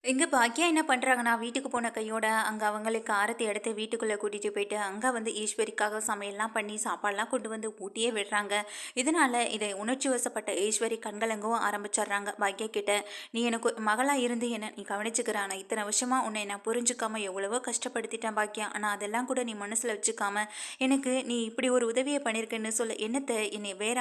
எங்க பாக்கியா என்ன பண்றாங்கன்னா, வீட்டுக்கு போன கையோட, அங்க அவங்களுக்கு ஆரத்தி எடுத்து வீட்டுக்குள்ள கூட்டிட்டு போயிட்டு, அங்க வந்து ஈஸ்வரிக்காக சமையல்லாம் பண்ணி, சாப்பாடுலாம் கொண்டு வந்து ஊட்டியே விடுறாங்க. இதனால இதை உணர்ச்சி வசப்பட்ட ஈஸ்வரி கண்கலங்கவும் ஆரம்பிச்சர்றாங்க பாக்கியா கிட்ட. "நீ எனக்கு ஒரு மகளா இருந்து என்ன நீ கவனிச்சுக்கிற. ஆனா இத்தன வருஷமா உன்னை நான் புரிஞ்சுக்காம எவ்வளவோ கஷ்டப்படுத்திட்டேன் பாக்கியா. ஆனா அதெல்லாம் கூட நீ மனசுல வச்சுக்காம, எனக்கு நீ இப்படி ஒரு உதவிய பண்ணியிருக்கன்னு சொல்ல என்னத்த என்னைய வேற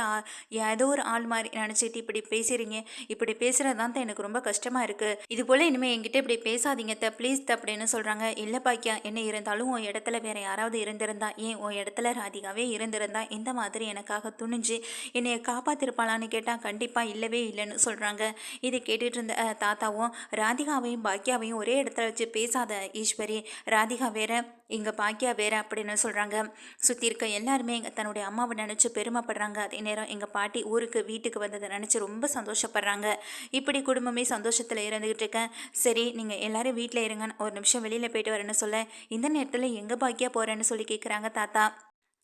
ஏதோ ஒரு ஆள் மாரி நெனச்சுட்டு இப்படி பேசுறீங்க? இப்படி பேசுறது தான் எனக்கு ரொம்ப கஷ்டமா இருக்கு. இது போல இனிமே என்கிட்ட இப்படி பேசாதீங்க ப்ளீஸ் அப்படின்னு சொல்றாங்க. இல்ல பாக்கியா, என்ன இருந்தாலும் உன் இடத்துல வேற யாராவது இருந்திருந்தா, ஏன் உன் இடத்துல ராதிகாவே இருந்திருந்தா இந்த மாதிரி எனக்காக துணிஞ்சு என்னைய காப்பாத்திருப்பாளான்னு கேட்டா கண்டிப்பா இல்லவே இல்லைன்னு சொல்றாங்க. இதை கேட்டுட்டு இருந்த தாத்தாவும் ராதிகாவையும் பாக்கியாவையும் ஒரே இடத்துல வச்சு பேசாத ஈஸ்வரி, ராதிகா வேற இங்க பாக்கியா வேற அப்படின்னு சொல்றாங்க. சுத்தி இருக்க எல்லாருமே தன்னுடைய அம்மாவை நினைச்சு பெருமைப்படுறாங்க. அதே நேரம் எங்க பாட்டி ஊருக்கு வீட்டுக்கு வந்ததை நினைச்சு ரொம்ப சந்தோஷப்படுறாங்க. இப்படி குடும்பமே சந்தோஷத்துல இருந்துகிட்டு இருக்கேன். சரி, நீங்கள் எல்லாரும் வீட்டில் இருங்க, நான் ஒரு நிமிஷம் வெளியில் போயிட்டு வரேன்னு சொல்ல, இந்த நேரத்தில் எங்கே பாக்கியா போகிறேன்னு சொல்லி கேட்குறாங்க தாத்தா.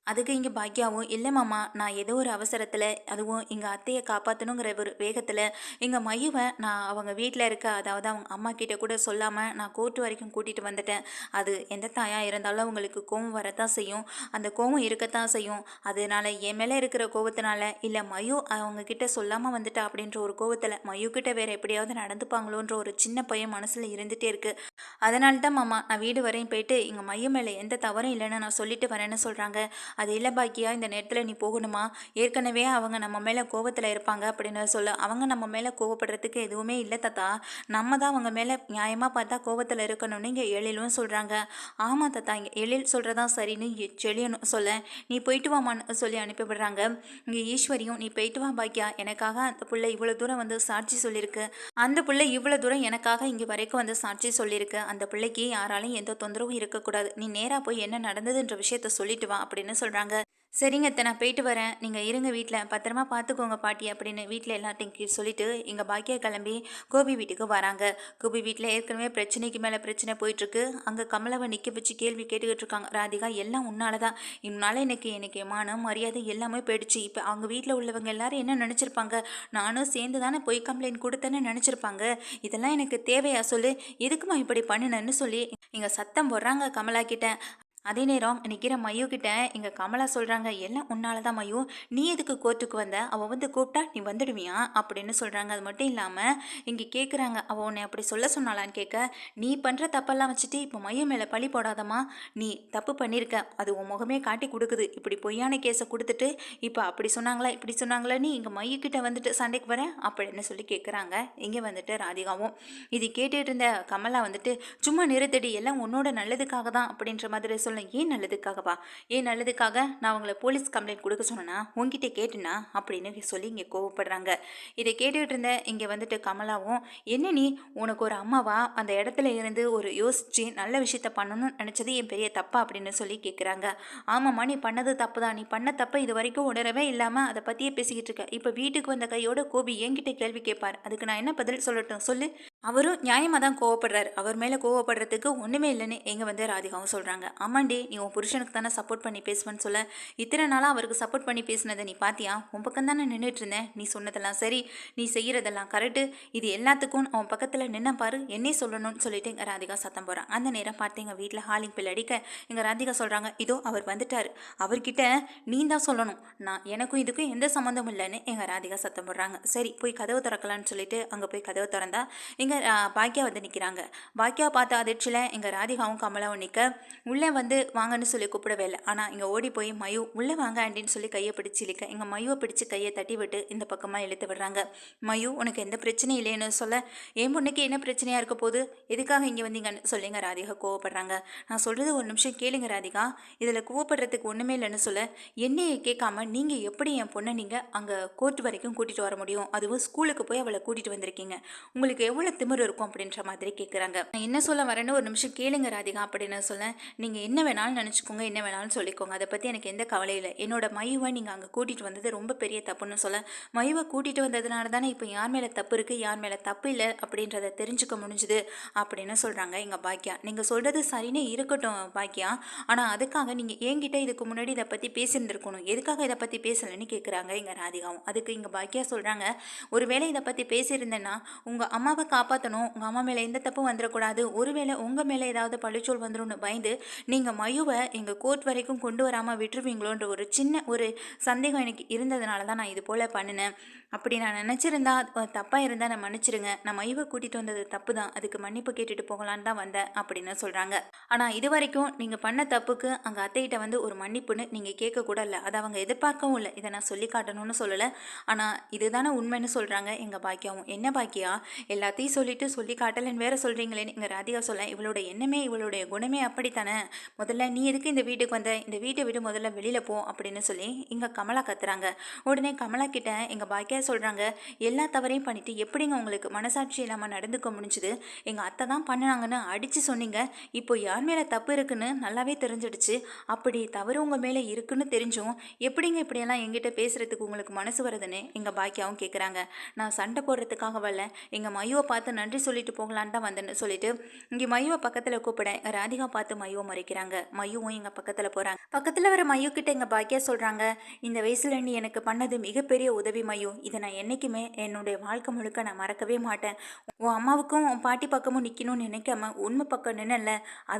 அதுக்கு இங்கே பாக்கியாவும், இல்லை மாமா, நான் ஏதோ ஒரு அவசரத்தில், அதுவும் எங்கள் அத்தையை காப்பாற்றணுங்கிற ஒரு வேகத்தில் எங்கள் மையுவை நான் அவங்க வீட்டில் இருக்க, அதாவது அவங்க அம்மா கிட்ட கூட சொல்லாமல் நான் கோர்ட்டு வரைக்கும் கூட்டிகிட்டு வந்துட்டேன். அது எந்த தாயாக இருந்தாலும் அவங்களுக்கு கோவம் வரத்தான் செய்யும், அந்த கோவம் இருக்கத்தான் செய்யும். அதனால என் மேலே இருக்கிற கோவத்தினால, இல்லை மையு அவங்க கிட்ட சொல்லாமல் வந்துட்டா அப்படின்ற ஒரு கோவத்தில் மையு கிட்ட வேறு எப்படியாவது நடந்துப்பாங்களோன்ற ஒரு சின்ன பையன் மனசில் இருந்துகிட்டே இருக்குது. அதனால தான் மாமா நான் வீடு வரையும் போயிட்டு எங்கள் மையம் மேலே எந்த தவறும் இல்லைன்னு நான் சொல்லிட்டு வரேன்னு சொல்கிறாங்க. அது இல்லை பாக்கியா, இந்த நேரத்தில் நீ போகணுமா? ஏற்கனவே அவங்க நம்ம மேலே கோவத்தில் இருப்பாங்க அப்படின்னு சொல்ல, அவங்க நம்ம மேலே கோவப்படுறதுக்கு எதுவுமே இல்லை தாத்தா. நம்ம தான் அவங்க மேலே நியாயமாக பார்த்தா கோவத்தில் இருக்கணும்னு இங்கே எழிலும் சொல்கிறாங்க. ஆமாம் தாத்தா, இங்கே எழில் சொல்கிறதா சரின்னு செழியனும் சொல்ல, நீ போயிட்டு வாமான்னு சொல்லி அனுப்பிவிடுறாங்க. இங்கே ஈஸ்வரியும், நீ போயிட்டு வா பாக்கியா, எனக்காக அந்த பிள்ளை இவ்வளோ தூரம் வந்து சாட்சி சொல்லியிருக்கு. அந்த பிள்ளை இவ்வளோ தூரம் எனக்காக இங்கே வரைக்கும் வந்து சாட்சி சொல்லியிருக்கு. அந்த பிள்ளைக்கு யாராலையும் எந்த தொந்தரவும் இருக்கக்கூடாது. நீ நேராக போய் என்ன நடந்ததுன்ற விஷயத்த சொல்லிட்டு வா அப்படின்னு சொல்கிறாங்க. சரிங்க அத்தை, நான் போயிட்டு வரேன். நீங்கள் இருங்க வீட்டில், பத்திரமா பார்த்துக்கோங்க பாட்டி அப்படின்னு வீட்டில் எல்லாத்தையும் சொல்லிட்டு இங்கே பாக்கியா கிளம்பி கோபி வீட்டுக்கு வராங்க. கோபி வீட்டில் ஏற்கனவே பிரச்சனைக்கு மேலே பிரச்சனை போயிட்டுருக்கு. அங்கே கமலவை நிற்க வச்சு கேள்வி கேட்டுக்கிட்டு இருக்காங்க. ராதிகா, எல்லாம் உன்னால தான். இன்னால எனக்கு மானம் மரியாதை எல்லாமே போயிடுச்சு. இப்போ அவங்க வீட்டில் உள்ளவங்க எல்லாரும் என்ன நினச்சிருப்பாங்க? நானும் சேர்ந்து தானே போய் கம்ப்ளைண்ட் கொடுத்தேன்னு நினச்சிருப்பாங்க. இதெல்லாம் எனக்கு தேவையா சொல்லு? எதுக்குமா இப்படி பண்ணுனேன்னு சொல்லி இங்கே சத்தம் போடுறாங்க கமலா கிட்ட. அதே நேரம் நிற்கிற மையு கிட்ட இங்கே கமலா சொல்கிறாங்க, எல்லாம் உன்னால தான் மையு, நீ எதுக்கு கோர்ட்டுக்கு வந்த? அவள் வந்து கூப்பிட்டா நீ வந்துடுவியா அப்படின்னு சொல்கிறாங்க. அது மட்டும் இல்லாமல் இங்கே கேட்குறாங்க, அவள் உன்னை அப்படி சொல்ல சொன்னாலான்னு கேட்க, நீ பண்ணுற தப்பெல்லாம் வச்சுட்டு இப்போ மையம் மேலே பழி போடாதம்மா. நீ தப்பு பண்ணியிருக்க, அது உன் முகமே காட்டி கொடுக்குது. இப்படி பொய்யான கேஸை கொடுத்துட்டு இப்போ அப்படி சொன்னாங்களா இப்படி சொன்னாங்களா நீ இங்கே மையக்கிட்ட வந்துட்டு சண்டைக்கு வரேன் அப்படின்னு சொல்லி கேட்குறாங்க. இங்கே வந்துட்டு ராதிகாவும் இது கேட்டுட்டு இருந்த கமலா வந்துட்டு, சும்மா நிறுத்தடி, எல்லாம் உன்னோட நல்லதுக்காக தான் அப்படின்ற மாதிரி சொல்ல. ஏன் நல்லதுக்காகவா? ஏன் நல்லதுக்காக? நான் அவங்கள போலீஸ் கம்ப்ளைண்ட் கொடுக்க சொன்னேன்னா உங்ககிட்ட கேட்டுனா அப்படின்னு சொல்லி இங்கே கோவப்படுறாங்க. இதை கேட்டுட்டு இருந்த இங்கே வந்துட்டு கமலாவும், என்ன நீ உனக்கு ஒரு அம்மாவா அந்த இடத்துல இருந்து ஒரு யோசிச்சு நல்ல விஷயத்த பண்ணணும்னு நினச்சது என் பெரிய தப்பா அப்படின்னு சொல்லி கேட்குறாங்க. ஆமாம்மா, நீ பண்ணது தப்பு தான். நீ பண்ண தப்பை இது வரைக்கும் உணரவே இல்லாமல் அதை பற்றியே பேசிக்கிட்டு இருக்க. இப்போ வீட்டுக்கு வந்த கையோட கோபி என்கிட்ட கேள்வி கேட்பார், அதுக்கு நான் என்ன பதில் சொல்லட்டும் சொல்லு? அவரும் நியாயமாக தான் கோவப்படுறாரு. அவர் மேலே கோவப்படுறதுக்கு ஒன்றுமே இல்லைன்னு எங்கே வந்து ராதிகாவும் சொல்கிறாங்க. ஆமாண்டி, நீ உன் புருஷனுக்கு தானே சப்போர்ட் பண்ணி பேசுவேன்னு சொல்ல, இத்தனை நாளாக அவருக்கு சப்போர்ட் பண்ணி பேசினதை நீ பார்த்தியா? உன் பக்கம் தானே நின்றுட்டு இருந்தேன். நீ சொன்னதெல்லாம் சரி, நீ செய்கிறதெல்லாம் கரெக்டு. இது எல்லாத்துக்கும் அவன் பக்கத்தில் நின்ன பாரு, என்னே சொல்லணும்னு சொல்லிட்டு இங்கே ராதிகா சத்தம் போகிறான். அந்த நேரம் பார்த்து எங்கள் வீட்டில் ஹாலிங் பில் அடிக்க எங்கள் ராதிகா சொல்கிறாங்க, இதோ அவர் வந்துட்டார், அவர்கிட்ட நீ தான் சொல்லணும், நான் எனக்கும் இதுக்கும் எந்த சம்மந்தமும் இல்லைன்னு எங்கள் ராதிகா சத்தம் போடுறாங்க. சரி, போய் கதவு திறக்கலான்னு சொல்லிட்டு அங்கே போய் கதவு திறந்தா இங்கே பாக்கியா வந்து நிற்கிறாங்க. பாக்கியா பார்த்த அதிர்ச்சியில் எங்கள் ராதிகாவும் கமலாவும் நிற்க, உள்ளே வந்து வாங்கன்னு சொல்லி கூப்பிடவே இல்லை. ஆனால் இங்கே ஓடி போய் மயு உள்ளே வாங்க ஆண்டின்னு சொல்லி கையை பிடிச்சி இழுக்க, எங்கள் மயுவை பிடிச்சி கையை தட்டி விட்டு இந்த பக்கமாக இழுத்து விடுறாங்க. மயு, உனக்கு எந்த பிரச்சனையும் இல்லைன்னு சொல்ல, என் பொண்ணுக்கு என்ன பிரச்சனையாக இருக்க போது, எதுக்காக இங்கே வந்தீங்கன்னு சொல்லிங்க ராதிகா கோவப்படுறாங்க. நான் சொல்கிறது ஒரு நிமிஷம் கேளுங்க ராதிகா, இதில் கோவப்படுறதுக்கு ஒன்றுமே இல்லைன்னு சொல்ல, என்னையை கேட்காம நீங்கள் எப்படி என் பொண்ணை நீங்கள் அங்கே கோர்ட் வரைக்கும் கூட்டிகிட்டு வர முடியும்? அதுவும் ஸ்கூலுக்கு போய் அவளை கூட்டிகிட்டு வந்திருக்கீங்க, உங்களுக்கு எவ்வளோ திமிரு இருக்கும் அப்படின்ற மாதிரி கேட்குறாங்க. நான் என்ன சொல்ல வரேன்னு ஒரு நிமிஷம் கேளுங்க ராதிகா அப்படின்னு சொல்ல, நீங்கள் என்ன வேணாலும் நினச்சிக்கோங்க, என்ன வேணாலும் சொல்லிக்கோங்க, அதை பற்றி எனக்கு எந்த கவலையும் இல்லை. என்னோட மையுவை நீங்கள் அங்கே கூட்டிகிட்டு வந்தது ரொம்ப பெரிய தப்புன்னு சொல்ல, மையுவை கூட்டிகிட்டு வந்ததுனால தானே இப்போ யார் மேலே தப்பு இருக்குது யார் மேலே தப்பு இல்லை அப்படின்றத தெரிஞ்சுக்க முடிஞ்சுது அப்படின்னு சொல்கிறாங்க எங்கள் பாக்கியா. நீங்கள் சொல்கிறது சரின்னு இருக்கட்டும் பாக்கியா, ஆனால் அதுக்காக நீங்கள் என்கிட்ட இதுக்கு முன்னாடி இதை பற்றி பேசியிருந்துருக்கணும், எதுக்காக இதை பற்றி பேசலைன்னு கேட்குறாங்க எங்கள் ராதிகாவும். அதுக்கு இங்கே பாக்கியா சொல்கிறாங்க, ஒருவேளை இதை பற்றி பேசியிருந்தேன்னா உங்கள் அம்மாவை காப்பாற்ற காப்பாற்றணும், உங்கள் அம்மா மேலே எந்த தப்பும் வந்துடக்கூடாது, ஒருவேளை உங்கள் மேலே ஏதாவது பழிச்சொல் வந்துடும்னு பயந்து நீங்கள் மயுவை எங்கள் கோர்ட் வரைக்கும் கொண்டு வராமல் விட்டுருவீங்களோன்ற ஒரு சின்ன ஒரு சந்தேகம் எனக்கு இருந்ததுனால தான் நான் இது போல் பண்ணினேன். அப்படி நான் நினச்சிருந்தா தப்பாக இருந்தால் நான் மன்னிச்சிருங்க. நான் மயுவை கூட்டிகிட்டு வந்தது தப்பு தான், அதுக்கு மன்னிப்பு கேட்டுட்டு போகலான்னு தான் வந்தேன் அப்படின்னு சொல்கிறாங்க. ஆனால் இது வரைக்கும் நீங்கள் பண்ண தப்புக்கு அங்கே அத்தைகிட்ட வந்து ஒரு மன்னிப்புன்னு நீங்கள் கேட்கக்கூட இல்லை, அதை அவங்க எதிர்பார்க்கவும் இல்லை. இதை நான் சொல்லி காட்டணும்னு சொல்லலை, ஆனால் இதுதானே உண்மைன்னு சொல்கிறாங்க எங்கள் பாக்கியாவும். என்ன பாக்கியா எல்லாத்தையும் சொல்லிட்டு சொல்லி காட்டலன்னு வேற சொல்கிறீங்களேன்னு எங்கள் ராதிகா சொல்ல, இவளோட எண்ணமே இவளுடைய குணமே அப்படித்தானே, முதல்ல நீ எதுக்கு இந்த வீட்டுக்கு வந்த, இந்த வீட்டை விட்டு முதல்ல வெளியில் போ அப்படின்னு சொல்லி இங்கே கமலா கத்துறாங்க. உடனே கமலா கிட்ட எங்கள் பாக்கியா சொல்கிறாங்க, எல்லா தவறையும் பண்ணிட்டு எப்படிங்க உங்களுக்கு மனசாட்சி இல்லாமல் நடந்துக்க முடிஞ்சுது, எங்கள் அத்தை தான் பண்ணினாங்கன்னு அடித்து சொன்னீங்க, இப்போ யார் மேலே தப்பு இருக்குன்னு நல்லாவே தெரிஞ்சிடுச்சு, அப்படி தவறு உங்கள் மேலே இருக்குன்னு தெரிஞ்சும் எப்படிங்க இப்படியெல்லாம் எங்கிட்ட பேசுகிறதுக்கு உங்களுக்கு மனசு வருதுன்னு எங்கள் பாக்கியாவும் கேட்குறாங்க. நான் சண்டை போடுறதுக்காக வரல, எங்கள் மயுவை பார்த்து நன்றி சொல்லிட்டு போகலான்னு தான் வந்தேன்னு சொல்லிட்டு இங்கே மயுவை பக்கத்தில் கூப்பிட ராதிகா பார்த்து மயுவை மறைக்கிறாங்க. மயுவும் எங்கள் பக்கத்தில் போகிறாங்க. பக்கத்தில் வர மயு கிட்ட எங்கள் பாக்கியா சொல்கிறாங்க, இந்த வயசில் நீ எனக்கு பண்ணது மிகப்பெரிய உதவி மயு, இதை நான் என்றைக்குமே என்னுடைய வாழ்க்கை முழுக்க நான் மறக்கவே மாட்டேன். உன் அம்மாவுக்கும் உன் பாட்டி பக்கமும் நிற்கணும்னு நினைக்காம உண்மை பக்கம் நின்னல,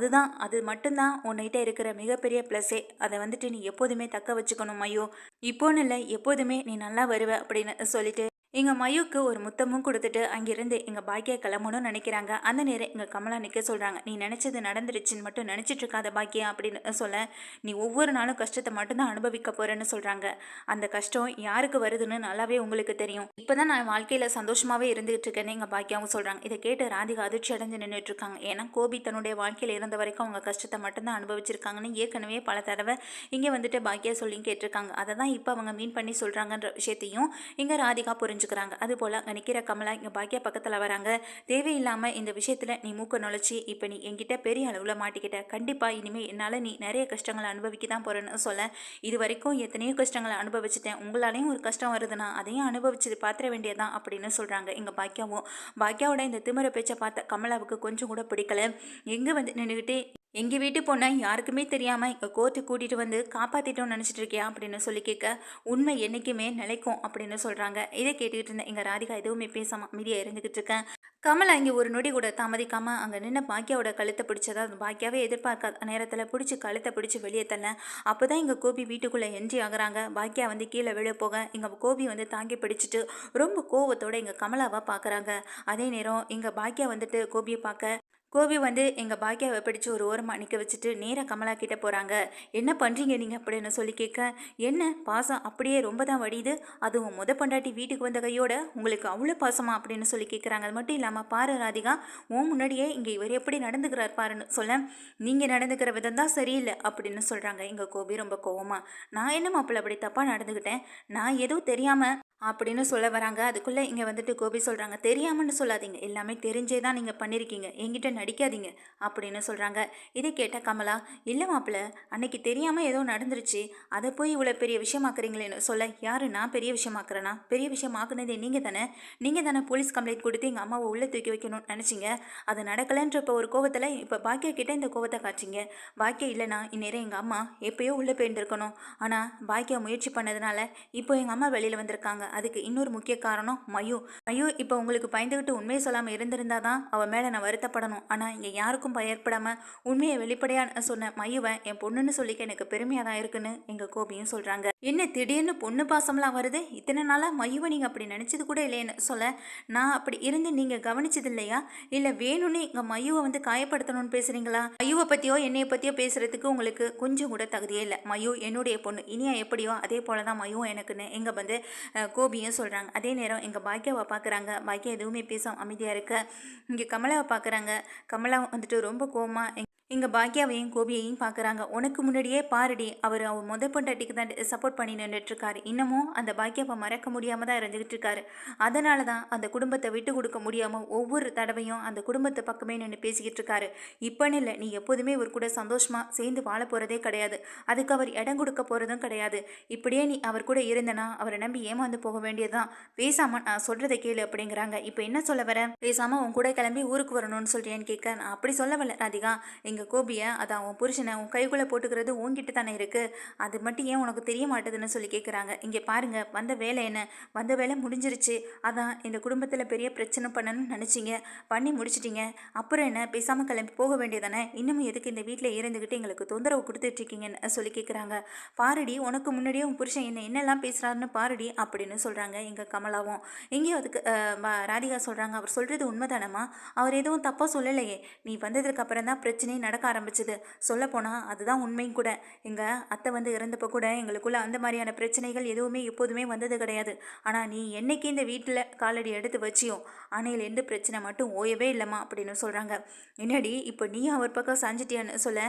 அது மட்டும்தான் உன்கிட்ட இருக்கிற மிகப்பெரிய ப்ளஸ்ஸே, அதை வந்துட்டு நீ எப்போதுமே தக்க வச்சுக்கணும் மயு, இப்போன்னு இல்லை எப்போதுமே நீ நல்லா வருவ அப்படின்னு சொல்லிட்டு எங்கள் மயுக்கு ஒரு முத்தமும் கொடுத்துட்டு அங்கிருந்து எங்கள் பாக்கியா கிளம்பணும்னு நினைக்கிறாங்க. அந்த நேரம் எங்கள் கமலா நிற்க சொல்கிறாங்க, நீ நினச்சது நடந்துருச்சுன்னு மட்டும் நினச்சிட்டு இருக்காத பாக்கியா அப்படின்னு சொல்ல, நீ ஒவ்வொரு நாளும் கஷ்டத்தை மட்டும்தான் அனுபவிக்க போகிறேன்னு சொல்கிறாங்க. அந்த கஷ்டம் யாருக்கு வருதுன்னு நல்லாவே உங்களுக்கு தெரியும், இப்போ தான் நான் வாழ்க்கையில் சந்தோஷமாகவே இருந்துகிட்டு இருக்கேன்னு எங்கள் பாக்கியாவும் சொல்கிறாங்க. இதை கேட்டு ராதிகா அதிர்ச்சி அடைஞ்சு நின்றுட்டு இருக்காங்க. ஏன்னா கோபி தன்னுடைய வாழ்க்கையில் இருந்த வரைக்கும் அவங்க கஷ்டத்தை மட்டும்தான் அனுபவிச்சிருக்காங்கன்னு ஏற்கனவே பல தடவை இங்கே வந்துட்டு பாக்கியா சொல்லி கேட்டிருக்காங்க. அதை தான் இப்போ அவங்க மீன் பண்ணி சொல்கிறாங்கன்ற விஷயத்தையும் இங்கே ராதிகா புரிஞ்சுக்கிறாங்க. அதுபோல் அங்கே நிற்கிற கமலா இங்கே பாக்கியா பக்கத்தில் வராங்க. தேவையில்லாமல் இந்த விஷயத்தில் நீ மூக்க நுழைச்சி இப்போ நீ என்கிட்ட பெரிய அளவில் மாட்டிக்கிட்ட, கண்டிப்பாக இனிமேல் என்னால் நீ நிறைய கஷ்டங்களை அனுபவிக்க தான் போகிறேன்னு சொல்ல, இது வரைக்கும் எத்தனையோ கஷ்டங்களை அனுபவிச்சிட்டேன், உங்களாலேயும் ஒரு கஷ்டம் வருதுன்னா அதையும் அனுபவிச்சு பார்த்துட வேண்டியதான் அப்படின்னு சொல்கிறாங்க எங்கள் பாக்கியாவும். பாக்கியாவோட இந்த திமிர பேச்சை பார்த்த கமலாவுக்கு கொஞ்சம் கூட பிடிக்கல. எங்கே வந்து நின்றுக்கிட்டு எங்கள் வீட்டு பொண்ணை யாருக்குமே தெரியாமல் எங்கள் கோர்ட்டுக்கு கூட்டிகிட்டு வந்து காப்பாற்றிட்டோன்னு நினச்சிட்டு இருக்கியா அப்படின்னு சொல்லி கேட்க, உண்மை என்றைக்குமே நிலைக்கும் அப்படின்னு சொல்கிறாங்க. இதை கேட்டுக்கிட்டு இருந்தேன் எங்கள் ராதிகா எதுவுமே பேசாமல் அமைதியாக இருந்துக்கிட்டு இருக்கேன். கமலா இங்கே ஒரு நொடி கூட தாமதிக்காமல் அங்கே நின்று பாக்கியாவோட கழுத்தை பிடிச்சதா பாக்கியாவே எதிர்பார்க்காத நேரத்தில் பிடிச்சி கழுத்தை பிடிச்சி வெளியே தள்ள, அப்போ தான் எங்கள் கோபி வீட்டுக்குள்ளே என்ட்ரி ஆகுறாங்க. பாக்கியா வந்து கீழே விழ போக எங்கள் கோபி வந்து தாங்கி பிடிச்சிட்டு ரொம்ப கோவத்தோடு எங்கள் கமலாவை பார்க்குறாங்க. அதே நேரம் எங்கள் பாக்கியா வந்துட்டு கோபியை பார்க்க, கோபி வந்து எங்கள் பாக்கியாவை பிடிச்சி ஒரு ஓரமாக நிற்க வச்சுட்டு நேராக கமலா கிட்டே போகிறாங்க. என்ன பண்ணுறீங்க நீங்கள் அப்படின்னு சொல்லி கேட்க, என்ன பாசம் அப்படியே ரொம்ப தான் வடியுது, அதுவும் பொண்டாட்டி வீட்டுக்கு வந்த கையோட உங்களுக்கு அவ்வளோ பாசமா அப்படின்னு சொல்லி கேட்குறாங்க. அது மட்டும் இல்லாமல் பாரு ராதிகா, உன் முன்னாடியே இங்கே இவர் எப்படி நடந்துக்கிறார் பாருன்னு சொல்ல, நீங்கள் நடந்துக்கிற விதம் தான் சரியில்லை அப்படின்னு சொல்கிறாங்க எங்கள் கோபி ரொம்ப கோவமா. நான் என்ன மாப்பிள்ளை அப்படி தப்பாக நடந்துக்கிட்டேன், நான் எதுவும் தெரியாமல் அப்படின்னு சொல்ல வராங்க. அதுக்குள்ளே இங்கே வந்துட்டு கோபி சொல்கிறாங்க, தெரியாமன்னு சொல்லாதீங்க, எல்லாமே தெரிஞ்சே தான் நீங்கள் பண்ணியிருக்கீங்க, என்கிட்ட நடிக்காதீங்க அப்படின்னு சொல்கிறாங்க. இதை கேட்ட கமலா, இல்லை மாப்பிள்ள அன்னைக்கு தெரியாமல் ஏதோ நடந்துருச்சு, அதை போய் இவ்வளோ பெரிய விஷயமாக்குறீங்களேன்னு சொல்ல, யார் நான் பெரிய விஷயமாக்குறேன்னா, பெரிய விஷயமாக்குனதே நீங்கள் தானே போலீஸ் கம்ப்ளைண்ட் கொடுத்து எங்கள் அம்மாவை உள்ளே தூக்கி வைக்கணும்னு நினச்சிங்க, அது நடக்கலைன்ற இப்போ ஒரு கோவத்தில் இப்போ பாக்கியா கிட்ட இந்த கோவத்தை காய்ச்சிங்க. பாக்கியா இல்லைனா இந்நேரம் எங்கள் அம்மா எப்போயோ உள்ளே போயிருந்துருக்கணும், ஆனால் பாக்கியா முயற்சி பண்ணதுனால இப்போ எங்கள் அம்மா வெளியில் வந்திருக்காங்க. அதுக்கு இன்னொரு முக்கிய காரணம் மயு. இப்போ உங்களுக்கு பயந்துகிட்டு உண்மையை சொல்லாமல் இருந்திருந்தா தான் அவன் மேலே நான் வருத்தப்படணும். ஆனால் இங்கே யாருக்கும் பயப்படாமல் உண்மையை வெளிப்படையாக சொன்ன மயுவை என் பொண்ணுன்னு சொல்லிக்க எனக்கு பெருமையாக தான் இருக்குன்னு எங்கள் கோபியும் சொல்கிறாங்க. என்ன திடீர்னு பொண்ணு பாசம்லாம் வருது, இத்தனை நாளாக மயுவை நீங்கள் அப்படி நினச்சது கூட இல்லைன்னு சொல்ல, நான் அப்படி இருந்து நீங்கள் கவனிச்சது இல்லையா, இல்லை வேணும்னு எங்கள் மயுவை வந்து காயப்படுத்தணும்னு பேசுகிறீங்களா? மயுவை பற்றியோ என்னையை பற்றியோ பேசுகிறதுக்கு உங்களுக்கு கொஞ்சம் கூட தகுதியே இல்லை. மயு என்னுடைய பொண்ணு, இனியா எப்படியோ அதே போல தான் மயுவும் எனக்குன்னு எங்கள் வந்து கோபியும் சொல்கிறாங்க. அதே நேரம் எங்கள் பாக்கியாவை பார்க்குறாங்க. பாக்கியா எதுவுமே பேச அமைதியாக இருக்க, இங்கே கமலாவை பார்க்குறாங்க. கமலா வந்துட்டு ரொம்ப கோவமாக எங்கள் பாக்கியாவையும் கோபியையும் பார்க்குறாங்க. உனக்கு முன்னாடியே பாருடி, அவர் பொண்டாட்டிக்கு தான் சப்போர்ட் பண்ணி நின்றுட்டுருக்காரு, இன்னமும் அந்த பாக்கியாவை மறக்க முடியாமல் தான் இருந்துக்கிட்டு இருக்காரு. அதனால தான் அந்த குடும்பத்தை விட்டு கொடுக்க முடியாமல் ஒவ்வொரு தடவையும் அந்த குடும்பத்தை பக்கமே நின்று பேசிக்கிட்டு இருக்காரு. இப்போன்னு இல்லை, நீ எப்போதுமே ஒரு கூட சந்தோஷமாக சேர்ந்து வாழ போகிறதே கிடையாது, அதுக்கு அவர் இடம் கொடுக்க போகிறதும் கிடையாது. இப்படியே நீ அவர் கூட இருந்தனா அவரை நம்பி ஏமாந்து போக வேண்டியதுதான். பேசாமல் நான் சொல்கிறத கேளு அப்படிங்கிறாங்க. இப்போ என்ன சொல்ல வர, பேசாமல் உன் கூட கிளம்பி ஊருக்கு வரணும்னு சொல்கிறேன்னு கேட்க, நான் அப்படி சொல்ல வரல ராதிகா, எங்கள் எங்கள் கோபியை அதான் உன் புருஷனை உன் கைக்குள்ளே போட்டுக்கிறது உன்கிட்ட தானே இருக்குது, அது மட்டும் ஏன் உனக்கு தெரிய மாட்டேதுன்னு சொல்லி கேட்குறாங்க. இங்கே பாருங்க, வந்த வேலை என்ன, வந்த வேலை முடிஞ்சிருச்சு. அதான் இந்த குடும்பத்தில் பெரிய பிரச்சனை பண்ணணும்னு நினச்சிங்க, பண்ணி முடிச்சிட்டிங்க. அப்புறம் என்ன, பேசாமல் கிளம்பி போக வேண்டியதானே, இன்னமும் எதுக்கு இந்த வீட்டில் இருந்துக்கிட்டு எங்களுக்கு தொந்தரவு கொடுத்துட்ருக்கீங்கன்னு சொல்லி கேட்குறாங்க. பாருடி, உனக்கு முன்னாடியே உன் புருஷன் என்னெல்லாம் பேசுகிறாருன்னு பாருடி அப்படின்னு சொல்கிறாங்க எங்கள் கமலாவும். எங்கேயும் அதுக்கு ராதிகா சொல்கிறாங்க, அவர் சொல்கிறது உண்மைதானம்மா, அவர் எதுவும் தப்பாக சொல்லலையே, நீ வந்ததுக்கு அப்புறம் தான் பிரச்சனையே நடக்க ஆரம்பிச்சது. சொல்லப்போனால் அதுதான் உண்மையும் கூட. எங்கள் அத்தை வந்து இறந்தப்போ கூட எங்களுக்குள்ள அந்த மாதிரியான பிரச்சனைகள் எதுவுமே எப்போதுமே வந்தது கிடையாது. ஆனால் நீ என்னைக்கு இந்த வீட்டில் காலடி எடுத்து வச்சியோ அணையிலேருந்து பிரச்சனை மட்டும் ஓயவே இல்லைம்மா அப்படின்னு சொல்கிறாங்க. என்னடி இப்போ நீ அவர் பக்கம் சாஞ்சிட்டியான்னு சொல்ல,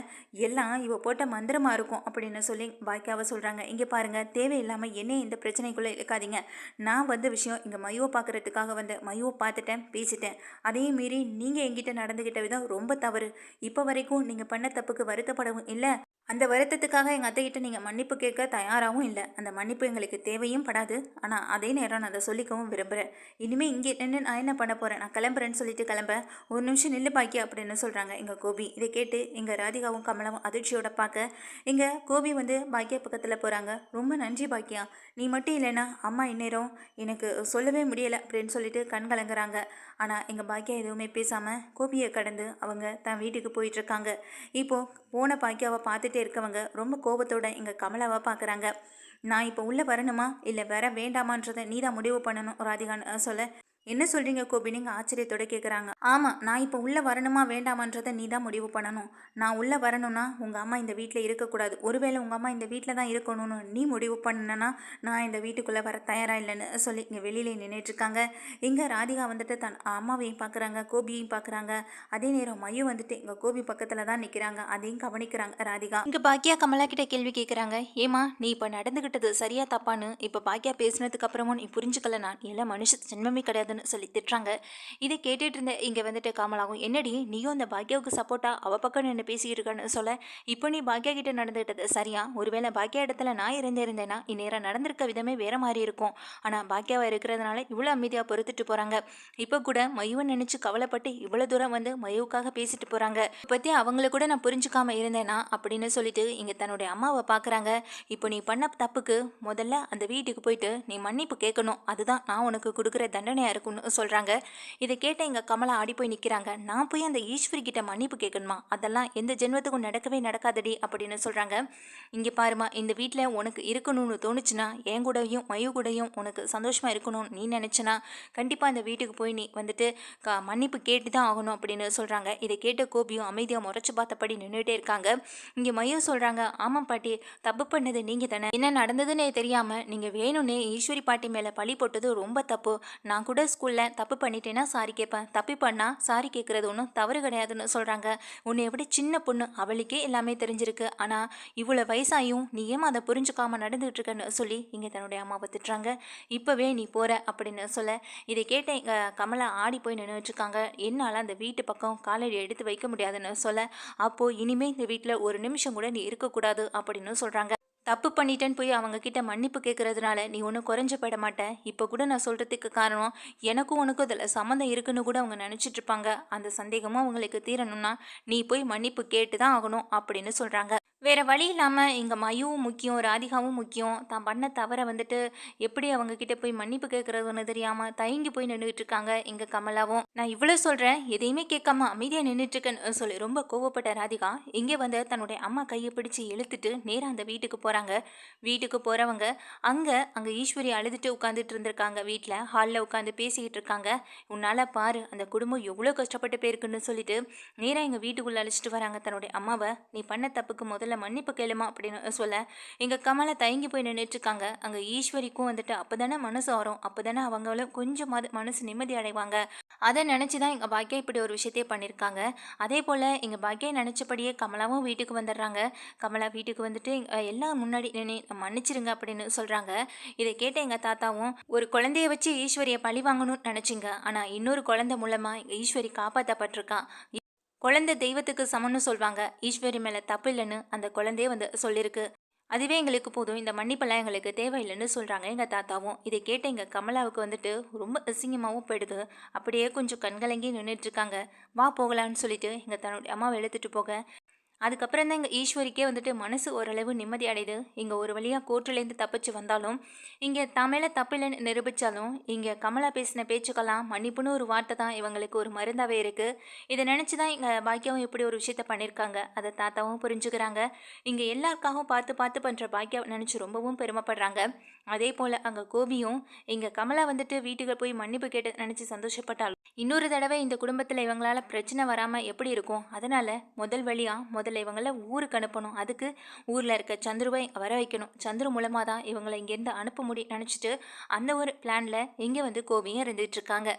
எல்லாம் இவ போட்ட மந்திரமாக இருக்கும் அப்படின்னு சொல்லி பாக்கியாவை சொல்கிறாங்க. இங்கே பாருங்கள், தேவையில்லாமல் என்ன இந்த பிரச்சனைக்குள்ளே இருக்காதீங்க. நான் வந்த விஷயம் இங்கே மையோ பார்க்குறதுக்காக வந்த மையோ பார்த்துட்டேன், பேசிட்டேன். அதே மீறி நீங்கள் எங்கிட்ட நடந்துக்கிட்ட விதம் ரொம்ப தவறு. இப்போ வரைக்கும் நீங்கள் பண்ண தப்புக்கு வருத்தப்படவும் இல்லை, அந்த வருத்தத்துக்காக எங்கள் அத்தைக்கிட்ட நீங்கள் மன்னிப்பு கேட்க தயாராகவும் இல்லை. அந்த மன்னிப்பு எங்களுக்கு தேவையும் படாது. ஆனால் அதே நேரம் நான் அதை சொல்லிக்கவும் விரும்புகிறேன். இனிமேல் இங்கே நின்று நான் என்ன பண்ண போகிறேன், நான் கிளம்புறேன்னு சொல்லிட்டு கிளம்ப, ஒரு நிமிஷம் நில்லு பாக்கி அப்படின்னு சொல்கிறாங்க எங்கள் கோபி. இதை கேட்டு எங்கள் ராதிகாவும் கமலாவும் அதிர்ச்சியோட பார்க்க, எங்கள் கோபி வந்து பாக்கியா பக்கத்தில் போகிறாங்க. ரொம்ப நன்றி பாக்கியா, நீ மட்டும் இல்லைன்னா அம்மா இந்நேரம் எனக்கு சொல்லவே முடியலை அப்படின்னு சொல்லிட்டு கண் கலங்குறாங்க. ஆனால் எங்கள் பாக்கியா எதுவுமே பேசாமல் கோபியை கடந்து அவங்க தன் வீட்டுக்கு போயிட்டுருக்காங்க. இப்போது போன பாக்கியாவை பார்த்துட்டே இருக்கவங்க ரொம்ப கோபத்தோட எங்கள் கமலாவை பார்க்குறாங்க. நான் இப்போ உள்ளே வரணுமா இல்லை வர வேண்டாமான்றதை நீ தான் முடிவு பண்ணணும் ராதிகான்னு சொல்ல, என்ன சொல்கிறீங்க கோபி, நீங்கள் ஆச்சரியத்தோட கேட்குறாங்க. ஆமாம், நான் இப்போ உள்ளே வரணுமா வேண்டாமன்றதை நீ தான் முடிவு பண்ணணும். நான் உள்ளே வரணும்னா உங்கள் அம்மா இந்த வீட்டில் இருக்கக்கூடாது. ஒருவேளை உங்கள் அம்மா இந்த வீட்டில் தான் இருக்கணும்னு நீ முடிவு பண்ணனா நான் இந்த வீட்டுக்குள்ளே வர தயாராக இல்லைன்னு சொல்லி இங்கே வெளியிலே நின்றுட்டுருக்காங்க. இங்கே ராதிகா வந்துட்டு தன் அம்மாவையும் பார்க்குறாங்க, கோபியையும் பார்க்குறாங்க. அதே நேரம் மையம் வந்துட்டு இங்கே கோபி பக்கத்தில் தான் நிற்கிறாங்க. அதையும் கவனிக்கிறாங்க ராதிகா. இங்கே பாக்கியா கமலா கிட்ட கேள்வி கேட்குறாங்க. ஏமா, நீ இப்போ நடந்துக்கிட்டது சரியா தப்பான்னு இப்போ பாக்கியா பேசினதுக்கு அப்புறமும் நீ புரிஞ்சுக்கல, நான் எல்லாம் மனுஷ ஜென்மமே கிடையாது சொல்லி திட்டுறாங்க. இதை கேட்டுட்டு இருந்த இங்கே வந்துட்டு காமலாகும், என்னடி நீயும் அந்த பாக்கியாவுக்கு சப்போர்ட்டா அவ பக்கம் நின்று பேசிக்கிட்டு இருக்கான்னு சொல்ல, இப்போ நீ பாக்கியா கிட்ட நடந்துகிட்டது சரியா, ஒருவேளை பாக்கியா இடத்துல நான் இருந்தேன்னா இந்நேரம் நடந்திருக்க விதமே வேற மாதிரி இருக்கும். ஆனால் பாக்கியாவை இருக்கிறதுனால இவ்வளோ அமைதியாக பொறுத்துட்டு போகிறாங்க. இப்போ கூட மயுவை நினச்சி கவலைப்பட்டு இவ்வளோ தூரம் வந்து மயுவுக்காக பேசிட்டு போகிறாங்க. பற்றி அவங்கள கூட நான் புரிஞ்சுக்காம இருந்தேனா அப்படின்னு சொல்லிட்டு இங்கே தன்னுடைய அம்மாவை பார்க்குறாங்க. இப்போ நீ பண்ண தப்புக்கு முதல்ல அந்த வீட்டுக்கு போயிட்டு நீ மன்னிப்பு கேட்கணும், அதுதான் நான் உனக்கு கொடுக்குற தண்டனையாக இருக்கும்னு சொல்கிறாங்க. இதை கேட்ட எங்கள் கமலா ஆடி போய் நிற்கிறாங்க. நான் போய் அந்த ஈஸ்வரி கிட்ட மன்னிப்பு கேட்கணுமா, அதெல்லாம் எந்த ஜென்மத்துக்கும் நடக்கவே நடக்காதடி அப்படின்னு சொல்கிறாங்க. இங்கே பாருமா, இந்த வீட்டில் உனக்கு இருக்கணும்னு தோணுச்சுன்னா என் கூடயும் மயு கூடயும் உனக்கு சந்தோஷமாக இருக்கணும்னு நீ நினச்சினா கண்டிப்பாக இந்த வீட்டுக்கு போய் நீ வந்துட்டு மன்னிப்பு கேட்டு தான் ஆகணும் அப்படின்னு சொல்கிறாங்க. இதை கேட்ட கோபியும் அமைதியாக முறைச்சி பார்த்தபடி நின்றுட்டே இருக்காங்க. இங்கே மயு சொல்கிறாங்க, ஆமாம் பாட்டி, தப்பு பண்ணது நீங்கள் தானே, என்ன நடந்ததுன்னு தெரியாமல் நீங்கள் வேணும்னே ஈஸ்வரி பாட்டி மேலே பழி போட்டது ரொம்ப தப்பு. நான் கூட ஸ்கூலில் தப்பு பண்ணிட்டேன்னா சாரி கேட்பேன், தப்பு பண்ணால் சாரி கேட்குறது ஒன்றும் தவறு கிடையாதுன்னு சொல்கிறாங்க. உன்னை எப்படி சின்ன பொண்ணு, அவளுக்கே எல்லாமே தெரிஞ்சிருக்கு, ஆனால் இவ்வளோ வயசாயும் நீ ஏமா அதை புரிஞ்சுக்காமல் நடந்துகிட்டு இருக்கன்னு சொல்லி இங்கே தன்னுடைய அம்மாவை திட்டுறாங்க. இப்போவே நீ போகிற அப்படின்னு சொல்ல, இதை கேட்ட எங்கள் கமலா ஆடி போய் நின்றுட்டுருக்காங்க. என்னால் அந்த வீட்டு பக்கம் காலடி எடுத்து வைக்க முடியாதுன்னு சொல்ல, அப்போது இனிமேல் இந்த வீட்டில் ஒரு நிமிஷம் கூட நீ இருக்கக்கூடாது அப்படின்னு சொல்கிறாங்க. தப்பு பண்ணிட்டேன்னு போய் அவங்க கிட்ட மன்னிப்பு கேட்கறதுனால நீ ஒன்றும் குறைஞ்ச போயிட மாட்டேன். இப்போ கூட நான் சொல்கிறதுக்கு காரணம் எனக்கும் உனக்கும் இதில் சம்மந்தம் இருக்குன்னு கூட அவங்க நினச்சிட்டு இருப்பாங்க. அந்த சந்தேகமும் அவங்களுக்கு தீரணும்னா நீ போய் மன்னிப்பு கேட்டு தான் ஆகணும் அப்படின்னு சொல்கிறாங்க. வேறு வழி இல்லாமல் இங்கே மயுவும் முக்கியம், ராதிகாவும் முக்கியம். தான் பண்ண தவறை வந்துட்டு எப்படி அவங்க கிட்ட போய் மன்னிப்பு கேட்குறதுன்னு தெரியாமல் தயங்கி போய் நின்றுட்டு இருக்காங்க எங்கள் கமலாவும். நான் இவ்வளோ சொல்கிறேன், எதையுமே கேட்காம அமைதியாக நின்றுட்டுருக்கேன்னு சொல்லி ரொம்ப கோவப்பட்ட ராதிகா இங்கே வந்து தன்னுடைய அம்மா கையை பிடிச்சி இழுத்துட்டு நேராக அந்த வீட்டுக்கு போகிறாங்க. வீட்டுக்கு போகிறவங்க அங்கே ஈஸ்வரி அழுதுட்டு உட்காந்துட்டு இருந்திருக்காங்க. வீட்டில் ஹாலில் உட்காந்து பேசிக்கிட்டு இருக்காங்க. உன்னால் பாரு அந்த குடும்பம் எவ்வளோ கஷ்டப்பட்டு போயிருக்குன்னு சொல்லிட்டு நேராக எங்கள் வீட்டுக்குள்ளே அழைச்சிட்டு வராங்க தன்னுடைய அம்மாவை. நீ பண்ண தப்புக்கு முதல்ல மன்னிப்பு கேளுமா அப்படின்னு சொல்ல, எங்கள் கமலை தயங்கி போய் நின்றுட்டுருக்காங்க. அங்கே ஈஸ்வரிக்கும் வந்துட்டு அப்போ தானே மனசு வரும், அப்போ தானே அவங்களும் கொஞ்சமாவது மனசு நிம்மதி அடைவாங்க. அதை நினச்சி தான் எங்கள் பாக்கியா இப்படி ஒரு விஷயத்தையே பண்ணியிருக்காங்க. அதே போல் எங்கள் பாக்கியா நினச்சபடியே கமலாவும் வீட்டுக்கு வந்துடுறாங்க. கமலா வீட்டுக்கு வந்துட்டு எல்லாம் முன்னாடி மன்னிச்சிருங்க அப்படின்னு சொல்கிறாங்க. இதை கேட்ட எங்கள் தாத்தாவும், ஒரு குழந்தைய வச்சு ஈஸ்வரியை பழி வாங்கணும்னு நினச்சிங்க, ஆனால் இன்னொரு குழந்தை மூலமாக ஈஸ்வரி காப்பாற்றப்பட்டிருக்கான். குழந்தை தெய்வத்துக்கு சமம்னு சொல்வாங்க. ஈஸ்வரி மேலே தப்பு இல்லைன்னு அந்த குழந்தைய வந்து சொல்லியிருக்கு. அதுவே எங்களுக்கு போதும். இந்த மன்னிப்பெல்லாம் எங்களுக்கு தேவையில்லைன்னு சொல்றாங்க எங்க தாத்தாவும். இதை கேட்ட எங்க கமலாவுக்கு வந்துட்டு ரொம்ப அசிங்கமாவும் போயிடுது. அப்படியே கொஞ்சம் கண்கலங்கி நின்னுட்டு இருக்காங்க. வா போகலான்னு சொல்லிட்டு எங்க தன்னுடைய அம்மாவ இழுத்துட்டு போக, அதுக்கப்புறம் தான் எங்க ஈஸ்வரிக்கே வந்துட்டு மனசு ஓரளவு நிம்மதி அடையுது. இங்க ஒரு வழியா கோர்ட்லேருந்து தப்பிச்சு வந்தாலும், இங்க தான் மேல தப்பில்லைன்னு நிரூபிச்சாலும், இங்க கமலா பேசின பேச்சுக்கெல்லாம் மன்னிப்புன்னு ஒரு வார்த்தை தான் இவங்களுக்கு ஒரு மருந்தாவே இருக்கு. இத நினைச்சு தான் எங்க பாக்கியாவும் இப்படி ஒரு விஷயத்த பண்ணியிருக்காங்க. அத தாத்தாவும் புரிஞ்சுக்கிறாங்க. இங்க எல்லாருக்காகவும் பார்த்து பார்த்து பண்ற பாக்கியாவ நினைச்சு ரொம்பவும் பெருமைப்படுறாங்க. அதேபோல அங்க கோபியும், இங்க கமலா வந்துட்டு வீட்டுக்கு போய் மன்னிப்பு கேட்டத நினைச்சு சந்தோஷப்பட்டாலும், இன்னொரு தடவை இந்த குடும்பத்துல இவங்களால பிரச்சனை வராம எப்படி இருக்கும்? அதனால முதல் வழியா முதல்ல இவங்கள ஊருக்கு அனுப்பணும். அதுக்கு ஊர்ல இருக்க சந்துருவை வர வைக்கணும். சந்துரு மூலமா தான் இவங்கள இங்கேருந்து அனுப்ப முடியும்னு நினைச்சிட்டு, அந்த ஒரு பிளான்ல இங்க வந்து கோபியும் இருந்துட்டு இருக்காங்க.